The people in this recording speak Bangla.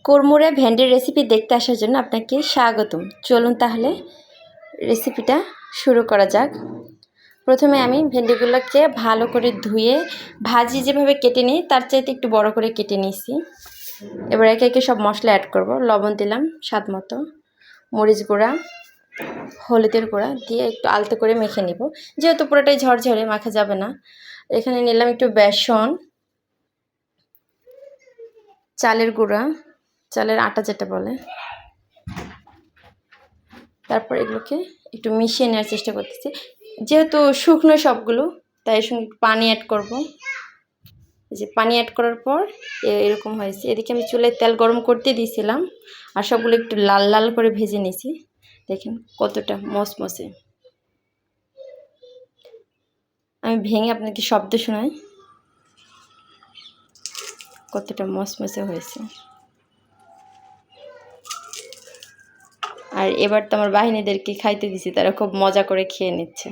কুড়মুড়ে ভেন্ডির রেসিপি দেখতে আসার জন্য আপনাকে স্বাগতম। চলুন তাহলে রেসিপিটা শুরু করা যাক। প্রথমে আমি ভেন্ডিগুলোকে ভালো করে ধুয়ে ভাজি যেভাবে কেটে নিই তার চাইতে একটু বড় করে কেটে নিয়েছি। এবার একে একে সব মশলা অ্যাড করব। লবণ দিলাম স্বাদ মতো, মরিচ গুঁড়া, হলুদের গুঁড়া দিয়ে একটু আলতো করে মেখে নিব, যেহেতু পুরোটাই ঝরঝরে মাখা যাবে না। এখানে নিলাম একটু বেসন, চালের গুঁড়া, চালের আটা যেটা বলে, তারপর এগুলোকে একটু মিশিয়ে নেওয়ার চেষ্টা করতেছি। যেহেতু শুকনো সবগুলো, তাই এর সঙ্গে পানি অ্যাড করব। এই যে পানি অ্যাড করার পর এরকম হয়েছে। এদিকে আমি চুলায় তেল গরম করতে দিয়েছিলাম আর সবগুলো একটু লাল লাল করে ভেজে নিয়েছি। দেখেন কতটা মচমচে। আমি ভেঙে আপনাকে শব্দ শোনাই, কতটা মচমচে হয়েছে। আর এবার তো আমার বাহিনীদেরকে খাইতে দিছি, তারা খুব মজা করে খেয়ে নিচ্ছে।